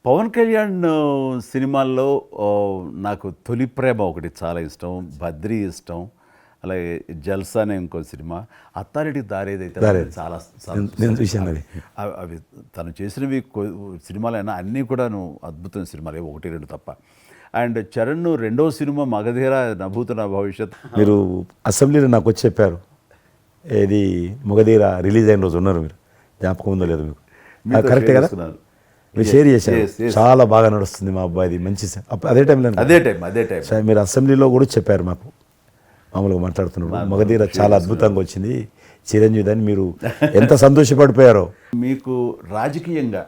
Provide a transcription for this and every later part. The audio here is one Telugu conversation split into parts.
పవన్ కళ్యాణ్ సినిమాల్లో నాకు తొలి ప్రేమ ఒకటి చాలా ఇష్టం, బద్రీ ఇష్టం, అలాగే జల్సా అనే ఇంకో సినిమా, అత్తారెడ్డి దారేదైతే చాలా నేను చూశాను అది. అవి తను చేసినవి సినిమాలైనా అన్నీ కూడాను అద్భుతమైన సినిమాలే, ఒకటి రెండు తప్ప. అండ్ చరణ్ రెండో సినిమా మగధీర నభూత నా భవిష్యత్. మీరు అసెంబ్లీలో నాకు వచ్చి చెప్పారు, ఏది మగధీర రిలీజ్ అయిన రోజు ఉన్నారు మీరు, జ్ఞాపకం ఉందో లేదు మీకు? కరెక్టే కదా, మీరు షేర్ చేశారు. చాలా బాగా నడుస్తుంది మా అబ్బాయిది, మంచి అదే టైంలో అదే టైం మీరు అసెంబ్లీలో కూడా చెప్పారు మాకు, మామూలుగా మాట్లాడుతున్నారు మగధీర చాలా అద్భుతంగా వచ్చింది చిరంజీవి అని. మీరు ఎంత సంతోషపడిపోయారో. మీకు రాజకీయంగా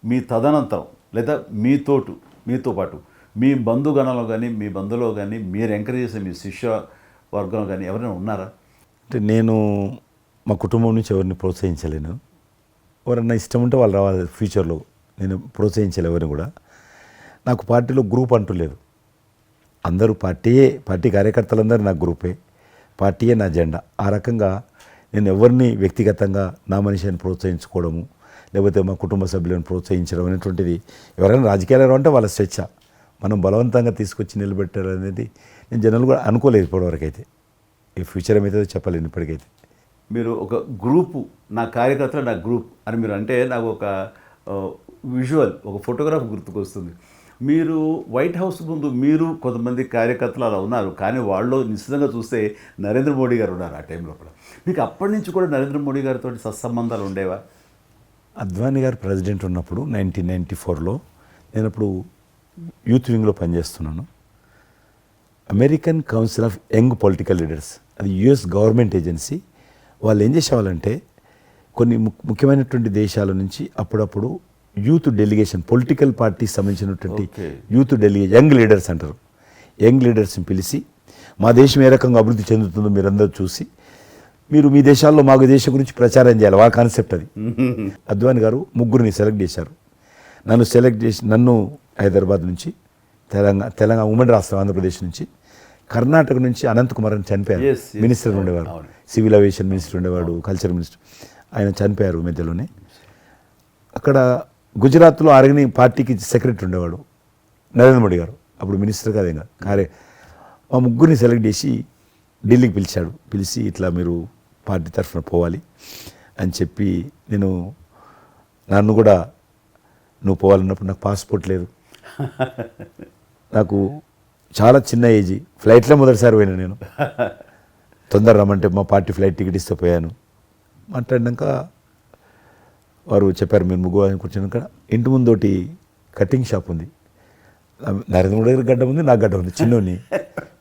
మీ తదనంతరం లేదా మీతో పాటు మీ బంధుగణంలో కానీ మీ బంధువులో కానీ మీరు ఎంకరేజ్ చేసే మీ శిష్య వర్గంలో కానీ ఎవరైనా ఉన్నారా? అంటే నేను మా కుటుంబం నుంచి ఎవరిని ప్రోత్సహించలేను. ఎవరన్నా ఇష్టం ఉంటే వాళ్ళు రావాలి ఫ్యూచర్లో, నేను ప్రోత్సహించలే ఎవరిని కూడా. నాకు పార్టీలో గ్రూప్ అంటూ లేదు, అందరూ పార్టీ కార్యకర్తలందరూ నా గ్రూపే, పార్టీయే నా జెండా. ఆ రకంగా నేను ఎవరిని వ్యక్తిగతంగా నా మనిషిని ప్రోత్సహించుకోవడము, లేకపోతే మా కుటుంబ సభ్యులను ప్రోత్సహించడం అనేటువంటిది, ఎవరైనా రాజకీయాలు అంటే వాళ్ళ స్వేచ్ఛ, మనం బలవంతంగా తీసుకొచ్చి నిలబెట్టాలనేది నేను జనాలు కూడా అనుకోలేదు ఇప్పటివరకు అయితే. ఈ ఫ్యూచర్ ఏమైతే చెప్పలేను ఇప్పటికైతే. మీరు ఒక గ్రూపు, నా కార్యకర్తలు నా గ్రూప్ అని మీరు అంటే నాకు ఒక విజువల్, ఒక ఫోటోగ్రాఫ్ గుర్తుకొస్తుంది. మీరు వైట్ హౌస్ ముందు మీరు కొంతమంది కార్యకర్తలు అలా ఉన్నారు, కానీ వాళ్ళు నిశ్చితంగా చూస్తే నరేంద్ర మోడీ గారు ఉన్నారు ఆ టైం లోపల. మీకు అప్పటి నుంచి కూడా నరేంద్ర మోడీ గారితో సత్సంబంధాలు ఉండేవా? అద్వానీ గారు ప్రెసిడెంట్ ఉన్నప్పుడు 1994లో నేను అప్పుడు యూత్ వింగ్లో పనిచేస్తున్నాను. American council of young political leaders, అది యుఎస్ గవర్నమెంట్ ఏజెన్సీ. వాళ్ళు ఏం చేసేవాళ్ళంటే కొన్ని ముఖ్యమైనటువంటి దేశాల నుంచి అప్పుడప్పుడు యూత్ డెలిగేషన్, పొలిటికల్ పార్టీకి సంబంధించినటువంటి యూత్ డెలిగేషన్, యంగ్ లీడర్స్ అంటారు, యంగ్ లీడర్స్ని పిలిచి మా దేశం ఏ రకంగా అభివృద్ధి చెందుతుందో మీరందరూ చూసి మీరు మీ దేశాల్లో మాకు దేశం గురించి ప్రచారం చేయాలి, వాళ్ళ కాన్సెప్ట్ అది. అద్వానీ గారు ముగ్గురిని సెలెక్ట్ చేశారు. నన్ను హైదరాబాద్ నుంచి, తెలంగాణ ఉమ్మడి రాష్ట్రం ఆంధ్రప్రదేశ్ నుంచి, కర్ణాటక నుంచి అనంత్ కుమార్ అని చనిపోయారు, మినిస్టర్ ఉండేవారు, సివిల్ అవియేషన్ మినిస్టర్ ఉండేవాడు, కల్చర్ మినిస్టర్, ఆయన చనిపోయారు మధ్యలోనే. అక్కడ గుజరాత్లో ఆర్గనీ పార్టీకి సెక్రటరీ ఉండేవాడు నరేంద్ర మోడీ గారు, అప్పుడు మినిస్టర్ కాదు ఇంకా మా ముగ్గురిని సెలెక్ట్ చేసి ఢిల్లీకి పిలిచి ఇట్లా మీరు పార్టీ తరఫున పోవాలి అని చెప్పి, నన్ను కూడా నువ్వు పోవాలన్నప్పుడు నాకు పాస్పోర్ట్ లేదు, నాకు చాలా చిన్న ఏజీ, ఫ్లైట్లో మొదటిసారి పోయినా నేను, తొందర రమ్మంటే మా పార్టీ ఫ్లైట్ టికెట్ ఇస్తే పోయాను. మాట్లాడినాక వారు చెప్పారు మీరు ముగ్గురు అని కూర్చున్నాక ఇంటి ముందోటి కటింగ్ షాప్ ఉంది, నరేంద్ర మోడీ గారి గడ్డ ఉంది, నా గడ్డ ఉంది, చిన్నోని,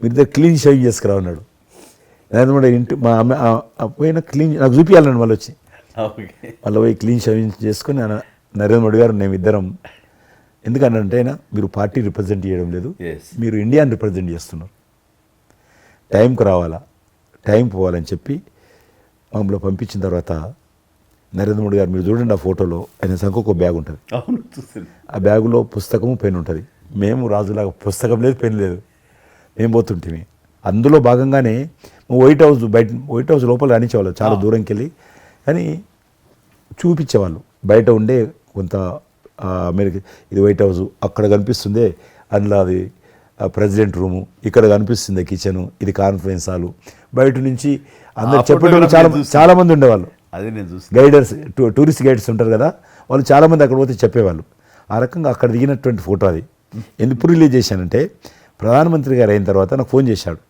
మీరు దగ్గర క్లీన్ షేవింగ్ చేసుకురా అన్నాడు. నరేంద్ర మోడీ ఇంటి మా అమ్మ పోయిన క్లీన్ నాకు చూపించాలని వాళ్ళు వచ్చి, వాళ్ళు పోయి క్లీన్ షేవింగ్ చేసుకొని నరేంద్ర మోడీ గారు మేము ఇద్దరం, ఎందుకంటే అయినా మీరు పార్టీ రిప్రజెంట్ చేయడం లేదు, మీరు ఇండియాని రిప్రజెంట్ చేస్తున్నారు, టైంకి రావాలా, టైం పోవాలని చెప్పి మమ్మల్ని పంపించిన తర్వాత నరేంద్ర మోడీ గారు, మీరు చూడండి ఆ ఫోటోలో ఆయన సంఖ్య బ్యాగ్ ఉంటుంది, ఆ బ్యాగులో పుస్తకము పెన్ ఉంటుంది. మేము రాజులాగా పుస్తకం లేదు, పెన్ లేదు, మేము పోతుంటే అందులో భాగంగానే వైట్ హౌస్ లోపల రానిచ్చేవాళ్ళు, చాలా దూరంకి వెళ్ళి, కానీ చూపించేవాళ్ళు బయట ఉండే కొంత అమెరికా, ఇది వైట్ హౌస్ అక్కడ కనిపిస్తుంది, అందులో అది ప్రెసిడెంట్ రూము, ఇక్కడ కనిపిస్తుంది కిచెను, ఇది కాన్ఫరెన్స్ హాలు, బయట నుంచి అందరు చెప్పేటోళ్ళు చాలా మంది ఉండేవాళ్ళు, గైడర్స్, టూరిస్ట్ గైడ్స్ ఉంటారు కదా, వాళ్ళు చాలామంది అక్కడ పోతే చెప్పేవాళ్ళు. ఆ రకంగా అక్కడ దిగినటువంటి ఫోటో అది. ఎందుకు రిలీజ్ చేశానంటే ప్రధానమంత్రి గారు అయిన తర్వాత నాకు ఫోన్ చేశాడు,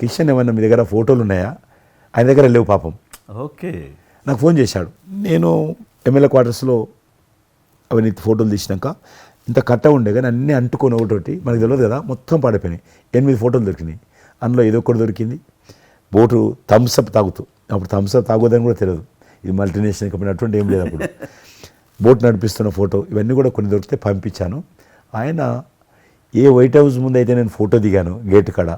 కిషన్ ఏమన్నా మీ దగ్గర ఫోటోలు ఉన్నాయా? ఆయన దగ్గర లేవు పాపం. ఓకే, నాకు ఫోన్ చేశాడు. నేను ఎమ్మెల్యే క్వార్టర్స్లో అవన్నీ ఫోటోలు తీసినాక ఇంత కట్ట ఉండే కానీ అన్నీ అంటుకొని ఒకటి మనకు తెలియదు కదా, మొత్తం పాడిపోయినాయి. 8 ఫోటోలు దొరికినాయి, అందులో ఏదో ఒకటి దొరికింది బోటు థమ్స్అప్ తాగుతూ, అప్పుడు థమ్స్అప్ తాగొద్దని కూడా తెలియదు, ఇది మల్టీనేషనల్ కంపెనీ అటువంటి ఏం లేదు అప్పుడు, బోట్ నడిపిస్తున్న ఫోటో, ఇవన్నీ కూడా కొన్ని దొరికితే పంపించాను. ఆయన ఏ వైట్ హౌస్ ముందు అయితే నేను ఫోటో దిగాను గేట్ కాడ,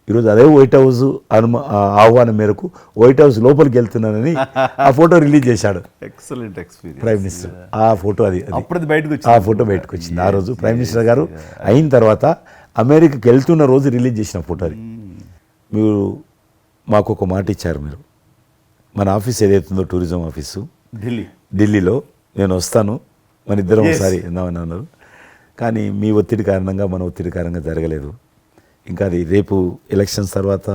ఈరోజు అదే వైట్ హౌస్ ఆహ్వానం మేరకు వైట్ హౌస్ లోపలికి వెళ్తున్నానని ఆ ఫోటో రిలీజ్ చేశాడు. ఎక్సలెంట్ ఎక్స్పీరియన్స్, ప్రైమ్ మినిస్టర్ ఆ ఫోటో, బయటకు ఆ ఫోటో బయటకు వచ్చింది. ఆ రోజు ప్రైమ్ మినిస్టర్ గారు అయిన తర్వాత అమెరికాకి వెళ్తున్న రోజు రిలీజ్ చేసిన ఫోటో అది. మీరు మాకు ఒక మాట ఇచ్చారు, మీరు మన ఆఫీస్ ఏదైతుందో టూరిజం ఆఫీసు ఢిల్లీలో నేను వస్తాను, మన ఇద్దరం Yes. ఒకసారి విందామని అన్నారు. కానీ మీ ఒత్తిడి కారణంగా మన ఒత్తిడి కారణంగా జరగలేదు. ఇంకా అది రేపు ఎలక్షన్స్ తర్వాత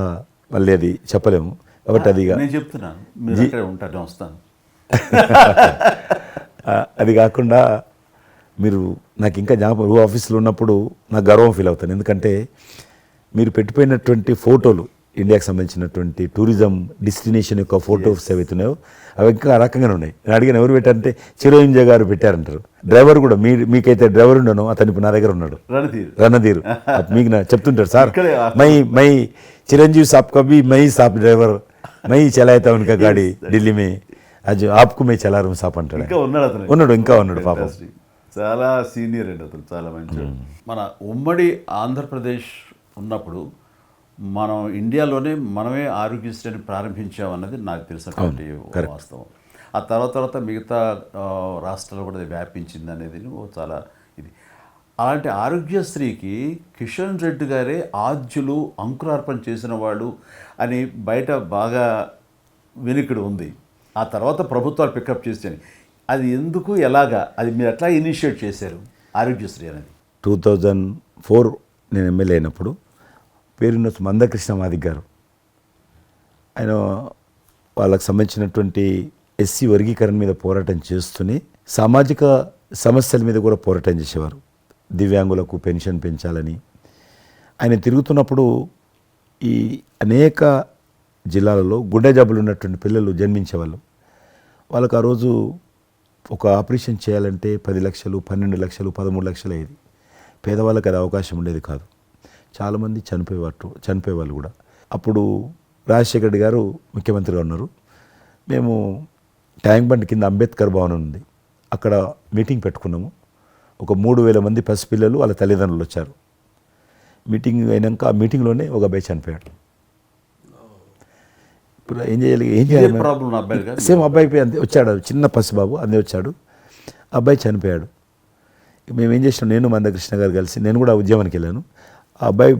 మళ్ళీ అది చెప్పలేము కాబట్టి అది ఇక నేను చెప్తున్నాను, మీరు అక్కడే ఉంటాను, నేను వస్తాను. అది కాకుండా మీరు నాకు ఇంకా జ్ఞాపకం ఆఫీస్లో ఉన్నప్పుడు నాకు గర్వం ఫీల్ అవుతాను. ఎందుకంటే మీరు పెట్టిపోయినటువంటి ఫోటోలు ఇండియాకి సంబంధించినటువంటి టూరిజం డెస్టినేషన్ యొక్క ఫోటోస్ ఏవైతున్నాయో అవి ఇంకా ఆ రకంగానే ఉన్నాయి. నేను అడిగిన ఎవరు పెట్టారంటే చిరంజీవి గారు పెట్టారంటారు. డ్రైవర్ కూడా మీకైతే డ్రైవర్ ఉండను, అతను ఇప్పుడు నా దగ్గర ఉన్నాడు, రణధీర్. మీకు చెప్తుంటారు సార్ మై చిరంజీవి సాబ్ కभी మై సాబ్ డ్రైవర్ మై చలాయితా ఉనకా గాడి ఢిల్లీ మే అది ఆప్కు మే చలా రూమ్ సాప్ అంటాడు. ఇంకా ఉన్నాడు పాపం. చాలా సీనియర్ అండి అతను, చాలా మంచి. మన ఉమ్మడి ఆంధ్రప్రదేశ్ ఉన్నప్పుడు మనం ఇండియాలోనే మనమే ఆరోగ్యశ్రీని ప్రారంభించామన్నది నాకు తెలిసినటువంటి వాస్తవం. ఆ తర్వాత మిగతా రాష్ట్రాలు కూడా వ్యాపించింది అనేది చాలా ఇది. అలాంటి ఆరోగ్యశ్రీకి కిషన్ రెడ్డి గారే ఆద్యులు, అంకురార్పణ చేసిన వాళ్ళు అని బయట బాగా వెనుకడు ఉంది. ఆ తర్వాత ప్రభుత్వాలు పికప్ చేసాయి. అది ఎందుకు, ఎలాగా, అది మీరు ఎట్లా ఇనిషియేట్ చేశారు ఆరోగ్యశ్రీ అనేది? 2004 నేను ఎమ్మెల్యే అయినప్పుడు పేరున్న మందకృష్ణ మాదిక్ గారు, ఆయన వాళ్ళకి సంబంధించినటువంటి ఎస్సీ వర్గీకరణ మీద పోరాటం చేస్తూనే సామాజిక సమస్యల మీద కూడా పోరాటం చేసేవారు. దివ్యాంగులకు పెన్షన్ పెంచాలని ఆయన తిరుగుతున్నప్పుడు ఈ అనేక జిల్లాలలో గుండె జబ్బులు ఉన్నటువంటి పిల్లలు జన్మించేవాళ్ళు. వాళ్ళకి ఆ రోజు ఒక ఆపరేషన్ చేయాలంటే 10 లక్షలు, 12 లక్షలు, 13 లక్షలు అయ్యేది. పేదవాళ్ళకి అది అవకాశం ఉండేది కాదు. చాలామంది చనిపోయేవాళ్ళు కూడా. అప్పుడు రాజశేఖర రెడ్డి గారు ముఖ్యమంత్రిగా ఉన్నారు. మేము ట్యాంక్ బండ్ కింద అంబేద్కర్ భవనం ఉంది, అక్కడ మీటింగ్ పెట్టుకున్నాము. ఒక 3000 మంది పసిపిల్లలు వాళ్ళ తల్లిదండ్రులు వచ్చారు. మీటింగ్ అయినాక ఆ మీటింగ్లోనే ఒక అబ్బాయి చనిపోయాడు. ఇప్పుడు ఏం చేయాలి ప్రాబ్లం? సేమ్ అబ్బాయి అంతే వచ్చాడు, చిన్న పసిబాబు అందే వచ్చాడు, అబ్బాయి చనిపోయాడు. మేము ఏం చేసినాం, నేను మందకృష్ణ గారు కలిసి, నేను కూడా ఉద్యమానికి వెళ్ళాను. ఆ అబ్బాయి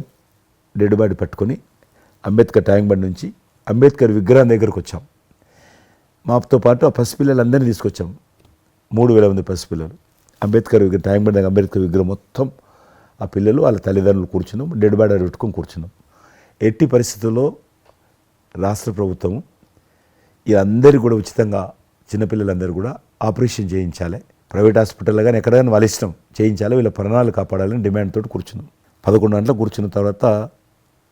డెడ్ బాడీ పట్టుకొని అంబేద్కర్ ట్యాంక్ బండ్ నుంచి అంబేద్కర్ విగ్రహం దగ్గరకు వచ్చాం. మాతో పాటు ఆ పసిపిల్లలందరినీ తీసుకొచ్చాం, 3000 మంది పసిపిల్లలు. అంబేద్కర్ విగ్రహం ట్యాంక్ బండ్ అంబేద్కర్ విగ్రహం మొత్తం ఆ పిల్లలు వాళ్ళ తల్లిదండ్రులు కూర్చున్నాం, డెడ్ బాడీ పెట్టుకొని కూర్చున్నాం. ఎట్టి పరిస్థితుల్లో రాష్ట్ర ప్రభుత్వం అందరికీ కూడా ఉచితంగా చిన్నపిల్లలందరూ కూడా ఆపరేషన్ చేయించాలి, ప్రైవేట్ హాస్పిటల్లో కానీ ఎక్కడైనా వాళ్ళ ఇష్టం చేయించాలి, వీళ్ళ ప్రాణాలు కాపాడాలని డిమాండ్ తోటి కూర్చున్నాం. 11 గంటలకు కూర్చున్న తర్వాత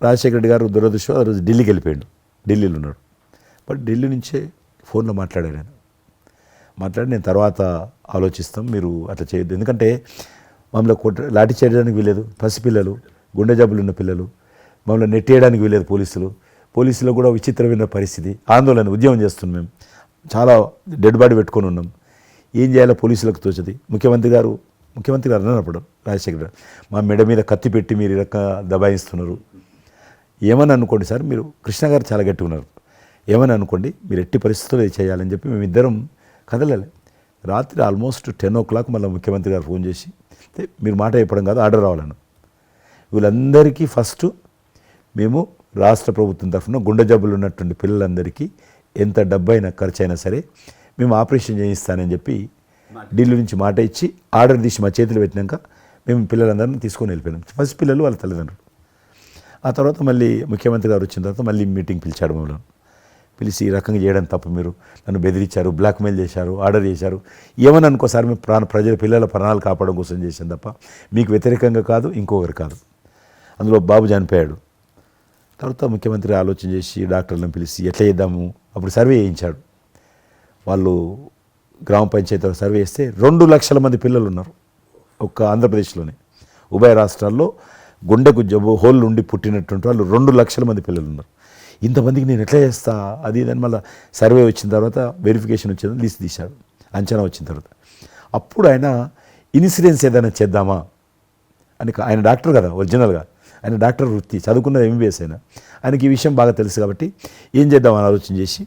రాజశేఖర రెడ్డి గారు దురదృష్టం ఆ రోజు ఢిల్లీకి వెళ్ళిపోయాడు, ఢిల్లీలో ఉన్నాడు. బట్ ఢిల్లీ నుంచే ఫోన్లో మాట్లాడాను నేను. నేను తర్వాత ఆలోచిస్తాం, మీరు అట్లా చేయొద్దు, ఎందుకంటే మమ్మల్ని లాఠీ చేయడానికి వీలేదు, పసిపిల్లలు, గుండె జబ్బులు ఉన్న పిల్లలు, మమ్మల్ని నెట్టేయడానికి వీలేదు పోలీసులు కూడా విచిత్రమైన పరిస్థితి, ఆందోళన, ఉద్యమం చేస్తున్నాం మేము, చాలా డెడ్ బాడీ పెట్టుకొని ఉన్నాం. ఏం చేయాలో పోలీసులకు తోచది. ముఖ్యమంత్రి గారు అన్నప్పుడు రాజశేఖర్ గారు మా మెడ మీద కత్తి పెట్టి మీరు ఈ రకంగా దబాయిస్తున్నారు, ఏమని అనుకోండి సార్, మీరు కృష్ణ గారు చాలా గట్టిగా ఉన్నారు, ఏమని అనుకోండి, మీరు ఎట్టి పరిస్థితుల్లో ఇది చేయాలని చెప్పి మేమిద్దరం కదలాలి. రాత్రి ఆల్మోస్ట్ 10 o'clock మళ్ళీ ముఖ్యమంత్రి గారు ఫోన్ చేసి, మీరు మాట చెప్పడం కాదు ఆర్డర్ రావాలను, వీళ్ళందరికీ ఫస్ట్ మేము రాష్ట్ర ప్రభుత్వం తరఫున గుండె జబ్బులు ఉన్నటువంటి పిల్లలందరికీ ఎంత డబ్బైనా ఖర్చు అయినా సరే మేము ఆపరేషన్ చేయిస్తానని చెప్పి ఢిల్లీ నుంచి మాట ఇచ్చి ఆర్డర్ తీసి మా చేతులు పెట్టినాక మేము పిల్లలందరినీ తీసుకొని వెళ్ళిపోయినాం, ఫస్ట్ పిల్లలు వాళ్ళ తల్లిదండ్రులు. ఆ తర్వాత మళ్ళీ ముఖ్యమంత్రి గారు వచ్చిన తర్వాత మళ్ళీ మీటింగ్ పిలిచాడు మమ్మల్ని. పిలిచి ఈ రకంగా చేయడం తప్ప, మీరు నన్ను బెదిరించారు, బ్లాక్మెయిల్ చేశారు, ఆర్డర్ చేశారు, ఏమని అనుకోసారి మేము పిల్లల ప్రాణాలు కాపాడడం కోసం చేశాను తప్ప మీకు వ్యతిరేకంగా కాదు, ఇంకొకరు కాదు. అందులో బాబు చనిపోయాడు. తర్వాత ముఖ్యమంత్రి ఆలోచన చేసి డాక్టర్లను పిలిచి ఎట్లా చేద్దాము, అప్పుడు సర్వే చేయించాడు. వాళ్ళు గ్రామ పంచాయతీలో సర్వే చేస్తే 2 లక్షల మంది పిల్లలు ఉన్నారు ఒక్క ఆంధ్రప్రదేశ్లోనే. ఉభయ రాష్ట్రాల్లో గుండెకు జబ్బు హోల్ ఉండి పుట్టినటువంటి వాళ్ళు 2 లక్షల మంది పిల్లలు ఉన్నారు. ఇంతమందికి నేను ఎట్లా చేస్తా అది దాని మళ్ళీ సర్వే వచ్చిన తర్వాత వెరిఫికేషన్ వచ్చిన లిస్ట్ తీశాడు, అంచనా వచ్చిన తర్వాత అప్పుడు ఆయన ఇన్సూరెన్స్ ఏదైనా చేద్దామా అని, ఆయన డాక్టర్ కదా ఒరిజినల్గా, ఆయన డాక్టర్ వృత్తి చదువుకున్నది MBBS అయినా, ఆయనకి ఈ విషయం బాగా తెలుసు కాబట్టి ఏం చేద్దామని ఆలోచన చేసి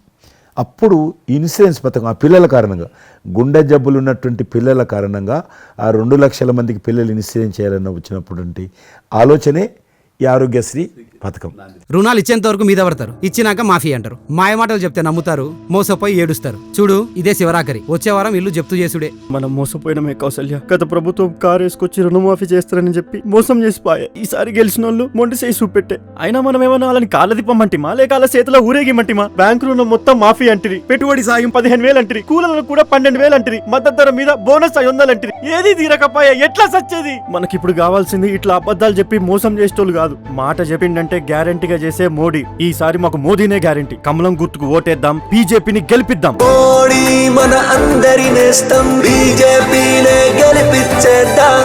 అప్పుడు ఇన్సూరెన్స్ పథకం ఆ పిల్లల కారణంగా, గుండె జబ్బులు ఉన్నటువంటి పిల్లల కారణంగా ఆ 2 లక్షల మందికి పిల్లలు ఇన్సూరెన్స్ చేయాలన్న వచ్చినటువంటి ఆలోచనే ఈ ఆరోగ్యశ్రీ పథకం. రుణాలు ఇచ్చేంత వరకు మీద పడతారు, ఇచ్చినాక మాఫీ అంటారు. మాయ మాటలు చెప్తే నమ్ముతారు, మోసపోయి ఏడుస్తారు. చూడు ఇదే శివరాకరి, వచ్చే వారం ఇల్లు జప్తు చేసుడే. మనం మోసపోయినమే కౌసల్య. గత ప్రభుత్వం కారు వేసుకొచ్చి రుణమాఫీ చేస్తారని చెప్పి మోసం చేసిపోయా. ఈసారి గెలిచిన వాళ్ళు మొండి చేసి చూపెట్టే. అయినా మనం ఏమన్నా వాళ్ళని కాళ్ళ తిప్పమంటిమా లేక వాళ్ళ చేతిలో ఊరేగిమంటిమా? బ్యాంకు రుణం మొత్తం మాఫీ అంటిరి, పెట్టుబడి సాయం 15,000 అంటిరి, కూలీలకు కూడా 12,000 అంటిరి, మద్దతు ధర మీద బోనస్ 500 అంటిరి. ఏది తీరకపోయా ఎట్లా సచ్చేది? మనకిప్పుడు కావాల్సింది ఇట్లా అబద్ధాలు చెప్పి మోసం చేసేటోళ్ళు కాదు, మాట చెప్పిండంటే గ్యారంటీగా చేసే మోడీ. ఈసారి మాకు మోదీనే గ్యారంటీ. కమలం గుర్తుకు ఓటేద్దాం, బీజేపీని గెలిపిద్దాం. మోడీ మన అందరి నేస్తం, బీజేపీనే గెలిపించేద్దాం.